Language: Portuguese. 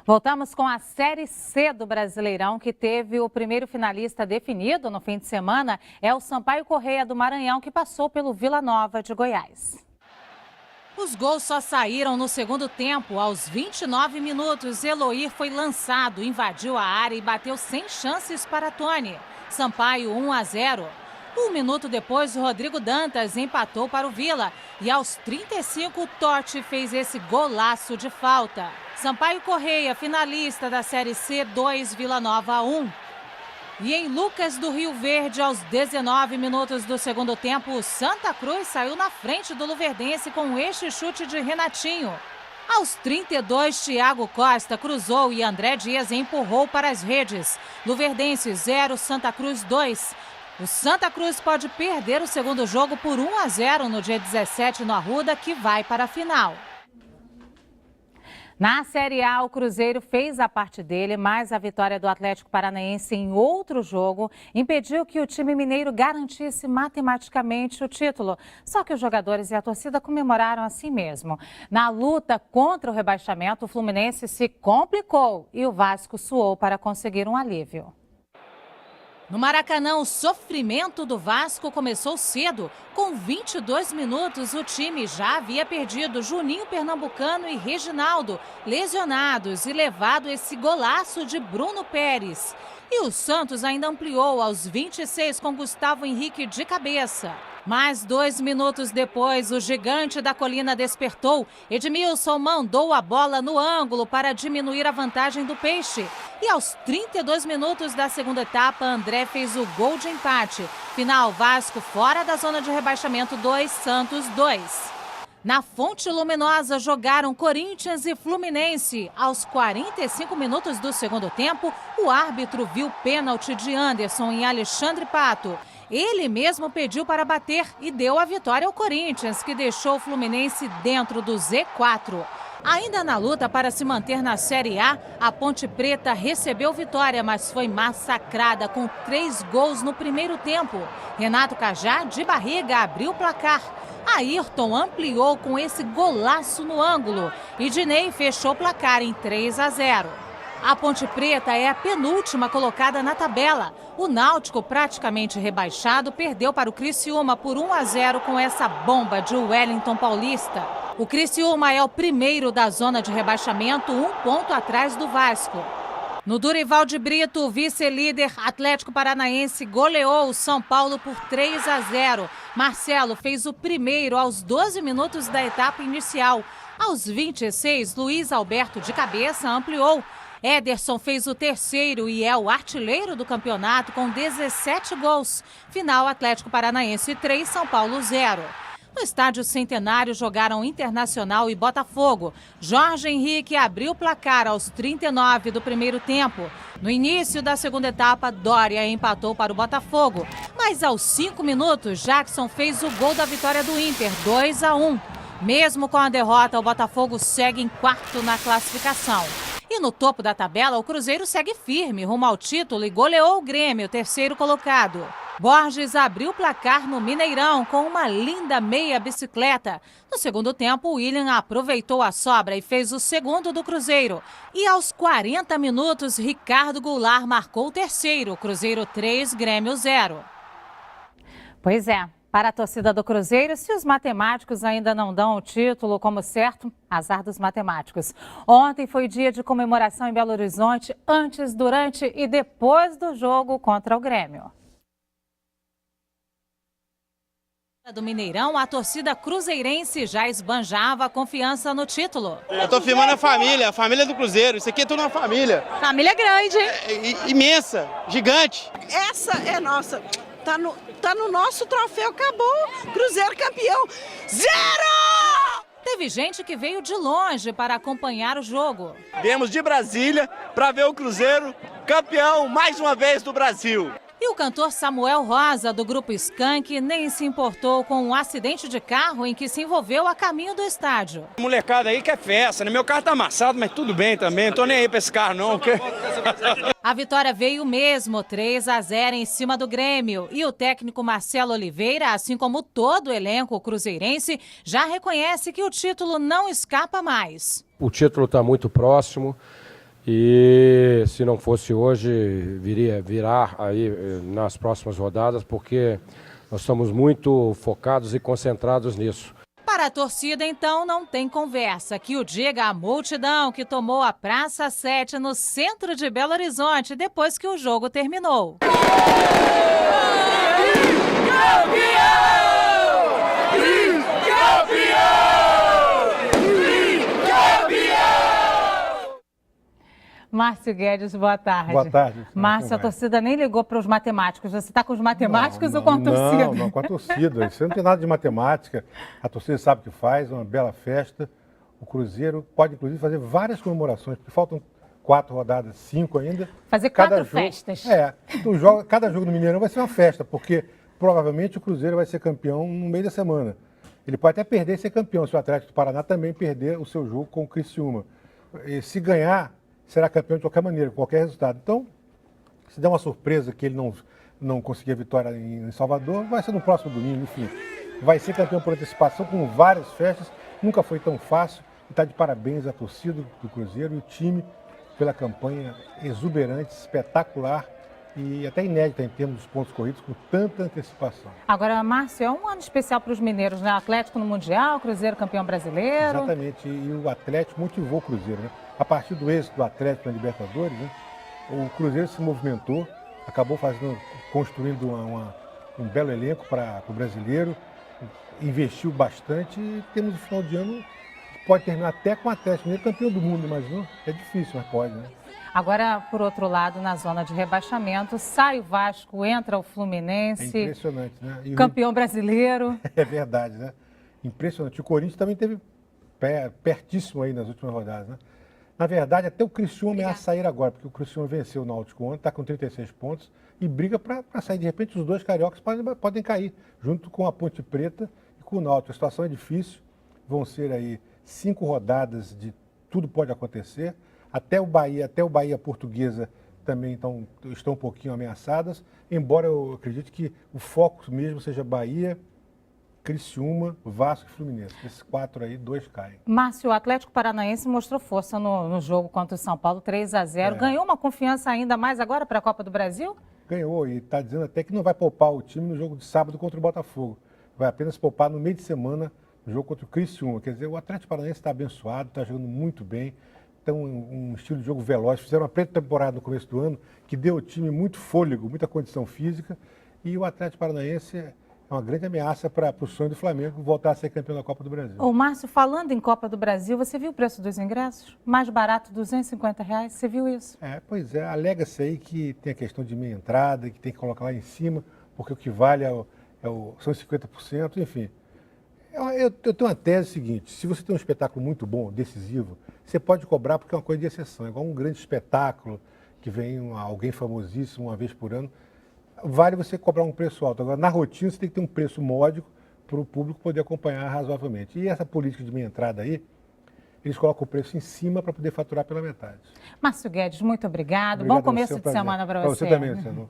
Voltamos com a Série C do Brasileirão, que teve o primeiro finalista definido no fim de semana. É o Sampaio Corrêa do Maranhão, que passou pelo Vila Nova de Goiás. Os gols só saíram no segundo tempo. Aos 29 minutos, Eloir foi lançado, invadiu a área e bateu sem chances para Tony. Sampaio 1-0. Um minuto depois, o Rodrigo Dantas empatou para o Vila. E aos 35, o Totti fez esse golaço de falta. Sampaio Corrêa, finalista da Série C, 2, Vila Nova 1. E em Lucas do Rio Verde, aos 19 minutos do segundo tempo, o Santa Cruz saiu na frente do Luverdense com este chute de Renatinho. Aos 32, Thiago Costa cruzou e André Dias empurrou para as redes. Luverdense 0, Santa Cruz 2. O Santa Cruz pode perder o segundo jogo por 1-0 no dia 17 no Arruda, que vai para a final. Na Série A, o Cruzeiro fez a parte dele, mas a vitória do Atlético Paranaense em outro jogo impediu que o time mineiro garantisse matematicamente o título. Só que os jogadores e a torcida comemoraram assim mesmo. Na luta contra o rebaixamento, o Fluminense se complicou e o Vasco suou para conseguir um alívio. No Maracanã, o sofrimento do Vasco começou cedo. Com 22 minutos, o time já havia perdido Juninho Pernambucano e Reginaldo, lesionados, e levado esse golaço de Bruno Pérez. E o Santos ainda ampliou aos 26 com Gustavo Henrique de cabeça. Mas 2 minutos depois, o gigante da colina despertou. Edmilson mandou a bola no ângulo para diminuir a vantagem do Peixe. E aos 32 minutos da segunda etapa, André fez o gol de empate. Final, Vasco fora da zona de rebaixamento 2, Santos 2. Na Fonte Luminosa jogaram Corinthians e Fluminense. Aos 45 minutos do segundo tempo, o árbitro viu pênalti de Anderson em Alexandre Pato. Ele mesmo pediu para bater e deu a vitória ao Corinthians, que deixou o Fluminense dentro do Z4. Ainda na luta para se manter na Série A, a Ponte Preta recebeu vitória, mas foi massacrada com 3 gols no primeiro tempo. Renato Cajá, de barriga, abriu o placar. Ayrton ampliou com esse golaço no ângulo e Dinei fechou o placar em 3-0. A Ponte Preta é a penúltima colocada na tabela. O Náutico, praticamente rebaixado, perdeu para o Criciúma por 1-0 com essa bomba de Wellington Paulista. O Criciúma é o primeiro da zona de rebaixamento, 1 ponto atrás do Vasco. No Durival de Brito, o vice-líder Atlético Paranaense goleou o São Paulo por 3-0. Marcelo fez o primeiro aos 12 minutos da etapa inicial. Aos 26, Luiz Alberto de cabeça ampliou. Ederson fez o terceiro e é o artilheiro do campeonato com 17 gols. Final, Atlético Paranaense 3, São Paulo 0. No Estádio Centenário jogaram Internacional e Botafogo. Jorge Henrique abriu o placar aos 39 do primeiro tempo. No início da segunda etapa, Dória empatou para o Botafogo. Mas aos 5 minutos, Jackson fez o gol da vitória do Inter, 2-1. Mesmo com a derrota, o Botafogo segue em quarto na classificação. E no topo da tabela, o Cruzeiro segue firme rumo ao título e goleou o Grêmio, terceiro colocado. Borges abriu o placar no Mineirão com uma linda meia bicicleta. No segundo tempo, o William aproveitou a sobra e fez o segundo do Cruzeiro. E aos 40 minutos, Ricardo Goulart marcou o terceiro. Cruzeiro 3, Grêmio 0. Pois é. Para a torcida do Cruzeiro, se os matemáticos ainda não dão o título como certo, azar dos matemáticos. Ontem foi dia de comemoração em Belo Horizonte, antes, durante e depois do jogo contra o Grêmio. Do Mineirão, a torcida cruzeirense já esbanjava a confiança no título. Eu tô filmando a família do Cruzeiro. Isso aqui é tudo uma família. Família grande, hein? Imensa, gigante. Essa é nossa. Tá no nosso troféu, acabou. Cruzeiro campeão. 0! Teve gente que veio de longe para acompanhar o jogo. Viemos de Brasília para ver o Cruzeiro campeão mais uma vez do Brasil. E o cantor Samuel Rosa, do grupo Skank, nem se importou com um acidente de carro em que se envolveu a caminho do estádio. Molecada aí que é festa, né? Meu carro tá amassado, mas tudo bem também. Não tô nem aí pra esse carro, não. A vitória veio mesmo, 3-0 em cima do Grêmio. E o técnico Marcelo Oliveira, assim como todo o elenco cruzeirense, já reconhece que o título não escapa mais. O título está muito próximo E se não fosse hoje, virar aí nas próximas rodadas, porque nós estamos muito focados e concentrados nisso. Para a torcida, então, não tem conversa. Que o diga a multidão que tomou a Praça 7 no centro de Belo Horizonte depois que o jogo terminou. Márcio Guedes, boa tarde. Boa tarde. Márcio, a torcida nem ligou para os matemáticos. Você está com os matemáticos ou com a torcida? Não, com a torcida. Isso não tem nada de matemática. A torcida sabe o que faz, é uma bela festa. O Cruzeiro pode, inclusive, fazer várias comemorações, porque faltam 4 rodadas, 5 ainda. Fazer 4 festas. Cada jogo no Mineirão vai ser uma festa, porque provavelmente o Cruzeiro vai ser campeão no meio da semana. Ele pode até perder e ser campeão, se o Atlético do Paraná também perder o seu jogo com o Criciúma. E se ganhar, será campeão de qualquer maneira, qualquer resultado. Então, se der uma surpresa que ele não conseguir a vitória em Salvador, vai ser no próximo domingo, enfim. Vai ser campeão por antecipação, com várias festas. Nunca foi tão fácil. E está de parabéns à torcida do Cruzeiro e o time pela campanha exuberante, espetacular e até inédita em termos dos pontos corridos, com tanta antecipação. Agora, Márcio, é um ano especial para os mineiros, né? Atlético no Mundial, Cruzeiro campeão brasileiro. Exatamente. E o Atlético motivou o Cruzeiro, né? A partir do êxito do Atlético na Libertadores, né, o Cruzeiro se movimentou, acabou construindo um belo elenco para o brasileiro, investiu bastante e temos o final de ano que pode terminar até com o Atlético Mineiro campeão do mundo, mas não é difícil, mas pode, né? Agora, por outro lado, na zona de rebaixamento, sai o Vasco, entra o É Fluminense, impressionante, né? E campeão brasileiro. É verdade, né? Impressionante. O Corinthians também teve pertíssimo aí nas últimas rodadas, né? Na verdade, até o Criciúma ameaça sair agora, porque o Criciúma venceu o Náutico ontem, está com 36 pontos e briga para sair. De repente, os dois cariocas podem cair, junto com a Ponte Preta e com o Náutico. A situação é difícil, vão ser aí 5 rodadas de tudo pode acontecer. Até o Bahia Portuguesa também estão um pouquinho ameaçadas, embora eu acredite que o foco mesmo seja Bahia, Criciúma, Vasco e Fluminense. Esses 4 aí, 2 caem. Márcio, o Atlético Paranaense mostrou força no jogo contra o São Paulo, 3-0. Ganhou uma confiança ainda mais agora para a Copa do Brasil? Ganhou e está dizendo até que não vai poupar o time no jogo de sábado contra o Botafogo. Vai apenas poupar no meio de semana no jogo contra o Criciúma. Quer dizer, o Atlético Paranaense está abençoado, está jogando muito bem. Tem um estilo de jogo veloz. Fizeram uma pré-temporada no começo do ano que deu ao time muito fôlego, muita condição física. E o Atlético Paranaense é uma grande ameaça para o sonho do Flamengo voltar a ser campeão da Copa do Brasil. Ô, Márcio, falando em Copa do Brasil, você viu o preço dos ingressos? Mais barato, R$250. Você viu isso? Pois é. Alega-se aí que tem a questão de meia entrada, que tem que colocar lá em cima, porque o que vale são 50%, enfim. Eu tenho uma tese seguinte: se você tem um espetáculo muito bom, decisivo, você pode cobrar porque é uma coisa de exceção. É igual um grande espetáculo que vem alguém famosíssimo uma vez por ano. Vale você cobrar um preço alto. Agora, na rotina, você tem que ter um preço módico para o público poder acompanhar razoavelmente. E essa política de meia entrada aí, eles colocam o preço em cima para poder faturar pela metade. Márcio Guedes, muito obrigado. Obrigado. Bom começo de semana para você. Para você também, Luciano.